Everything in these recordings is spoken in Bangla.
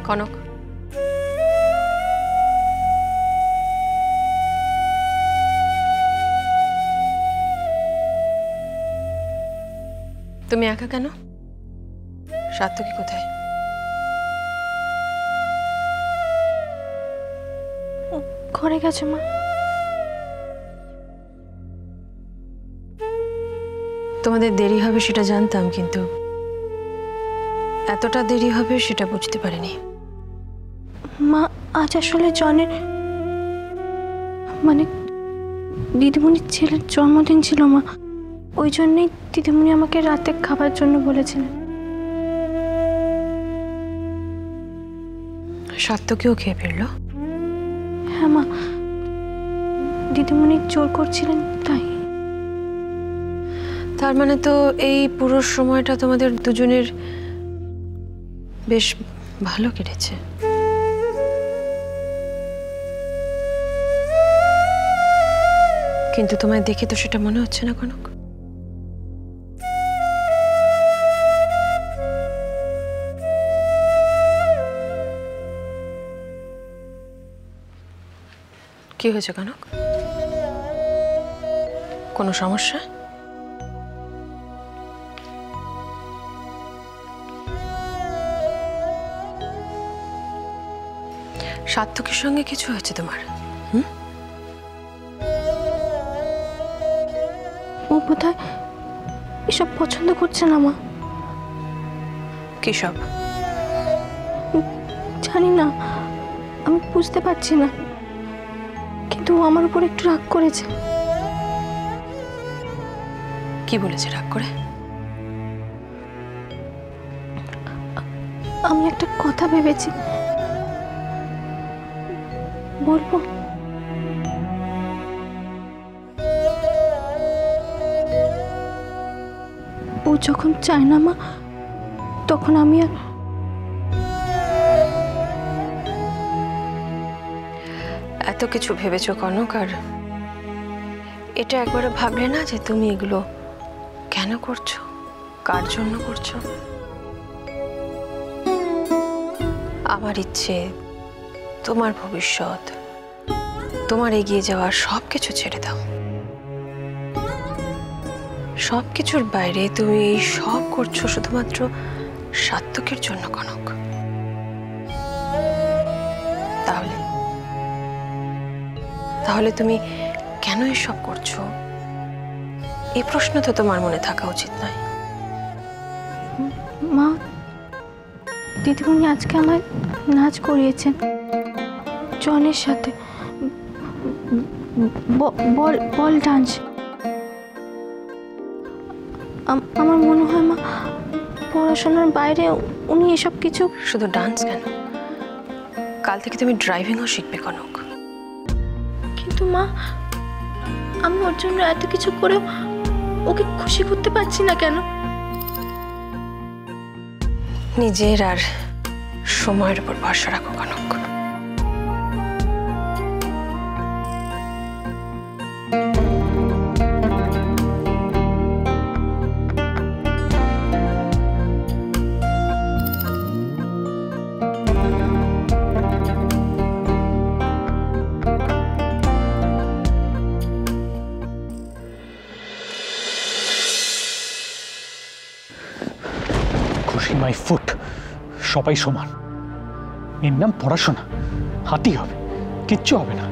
কনক, তুমি একা কেন? সাত্তকী কোথায়? ঘরে গেছে মা। তোমাদের দেরি হবে সেটা জানতাম, কিন্তু এতটা দেরি হবে সেটা বুঝতে পারিনি। মা আজ আসলে জনের মানে দিদিমণির ছেলের জন্মদিন ছিল মা, ওই জন্যই দিদিমণি আমাকে রাতে খাবার জন্য বলেছিলেন। সাত্তকীও খেয়ে ফেললো? হ্যাঁ মা, দিদিমণি জোর করছিলেন তাই। তার মানে তো এই পুরো সময়টা তোমাদের দুজনের বেশ ভালো কেটেছে। কিন্তু তোমায় দেখে তো সেটা মনে হচ্ছে না কনক। কি হয়েছে কনক? কোনো সমস্যা? সাত্তকীর সঙ্গে কিছু হয়েছে তোমার? ও বোধহয় এসব পছন্দ করছে না মা। কি সব? জানি না, আমি বুঝতে পারছি না, কিন্তু ও আমার উপর একটু রাগ করেছে। কি বলেছে রাগ করে? আমি একটা কথা ভেবেছি, বলবো? ও যখন চায় না মা, তখন আমি আর এত কিছু ভেবেছো কনক, আর এটা একবারে ভাবলে না যে তুমি এগুলো কেন করছো, কার জন্য করছো? আমার ইচ্ছে তোমার ভবিষ্যৎ, তোমার এগিয়ে যাওয়ার সবকিছু ছেড়ে দাও। সবকিছুর বাইরে তুমি এই সব করছো শুধুমাত্র সাত্তকীর জন্য কনক। তাহলে তুমি কেন এসব করছো? এই প্রশ্ন তো তোমার মনে থাকা উচিত নয়। মা, দিদিমণি আজকে আমায় নাচ করিয়েছেন জনের সাথে, বল ডান্স। আমার মনে হয় মা, পড়াশোনার বাইরে উনি এসব কিছু। শুধু ডান্স কেন, কাল থেকে তুমি ড্রাইভিংও শিখবে কনক। কিন্তু মা, আমি ওর জন্য এত কিছু করেও ওকে খুশি করতে পারছি না কেন? নিজের আর সময়ের উপর ভরসা রাখো কনক। মাই ফুট, সবাই সমান। এর নাম পড়াশোনা, হাতি হবে, কিচ্ছু হবে না।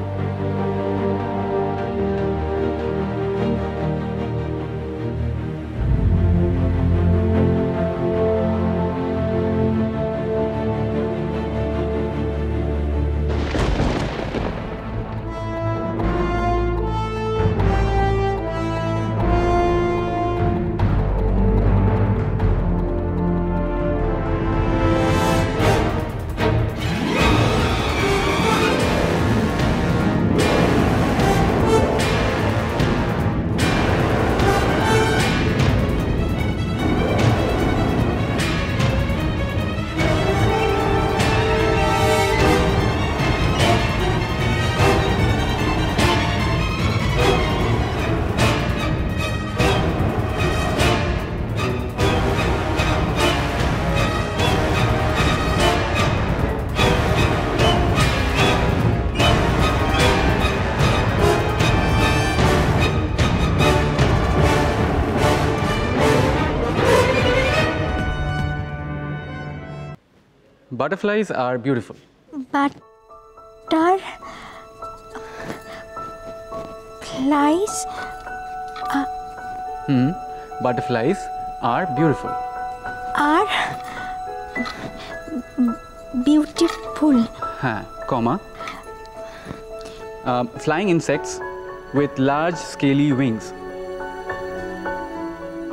Butterflies are beautiful. Butterflies Butterflies are beautiful. are beautiful. Comma. Flying insects with large scaly wings.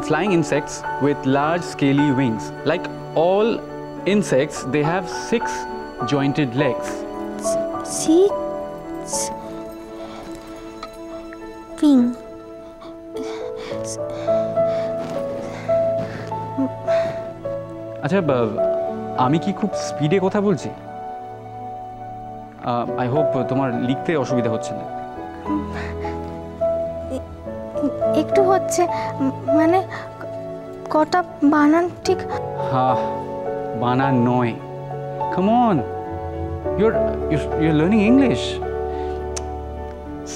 Flying insects with large scaly wings. Like all insects, they have 6 jointed legs. Six wing. আচ্ছা, আমি কি খুব স্পিডে কথা বলছি? আই হোপ তোমার লিখতে অসুবিধা হচ্ছে না। একটু হচ্ছে, মানে কটা বানান ঠিক। বানান নয়। Come on, you're learning English.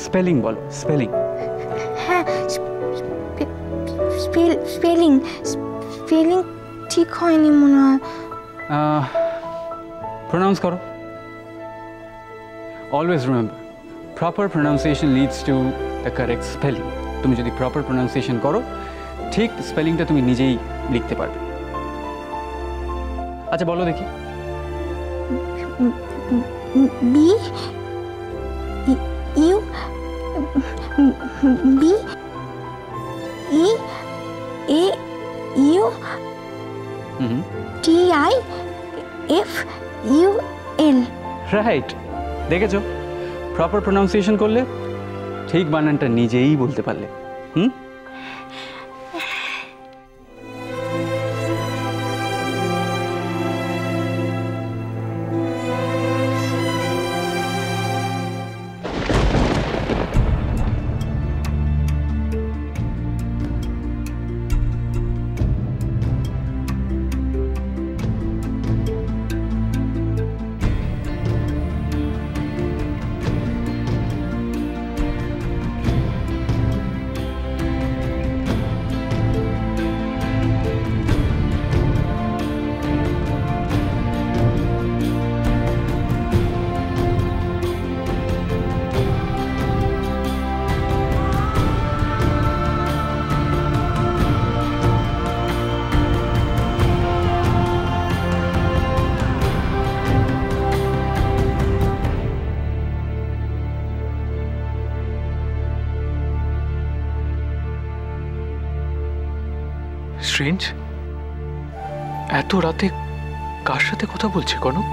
Spelling বলো, spelling. হ্যাঁ, স্পেলিং ঠিক হয়নি মনে হয়। Pronounce করো। Always remember, proper pronunciation leads to the correct spelling. তুমি যদি proper pronunciation করো, ঠিক স্পেলিংটা তুমি নিজেই লিখতে পারবে। আচ্ছা বলো দেখি। B U B E A U T I F U L. Right, দেখেছো? প্রপার প্রোনাউন্সিয়েশন করলে ঠিক বানানটা নিজেই বলতে পারলে। স্ট্রেঞ্জ, এত রাতে কার সাথে কথা বলছে কনক?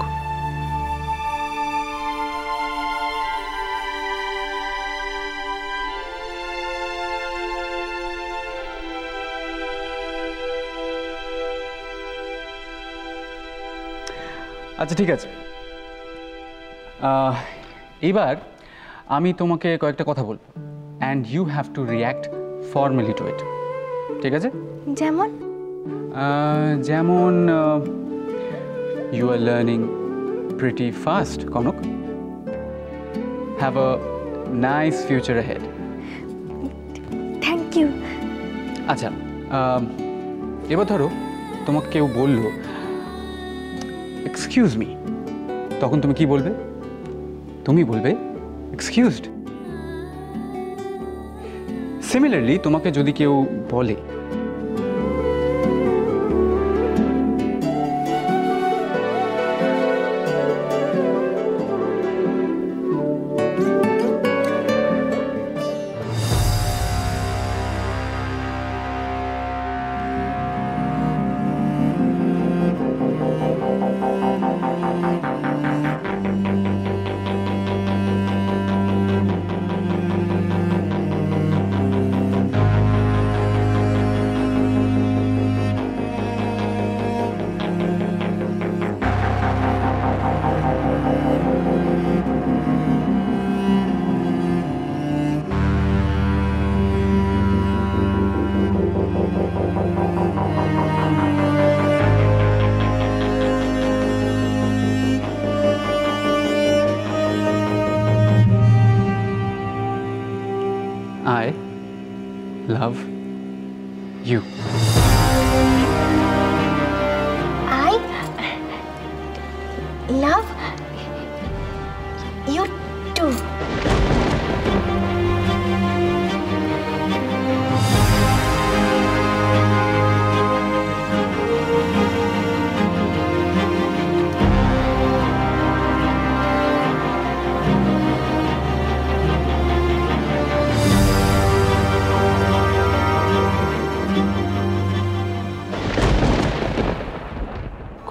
আচ্ছা ঠিক আছে, এবার আমি তোমাকে কয়েকটা কথা বলবো and you have to react formally to it. ঠিক আছে? যেমন যেমন you are learning pretty fast Kanak. Have a nice future ahead. Thank you. আচ্ছা, এবার ধরো তোমাকে কেউ বললো এক্সকিউজ মি, তখন তুমি কি বলবে? তুমি বলবে এক্সকিউজড। সিমিলারলি তোমাকে যদি কেউ বলে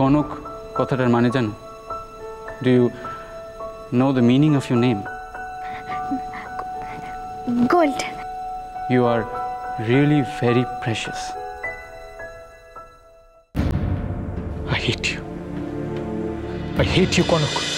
কনক কথাটার মানে জানো? Do you know the meaning of your name? Gold. You are really very precious. I hate you. I hate you, Konok.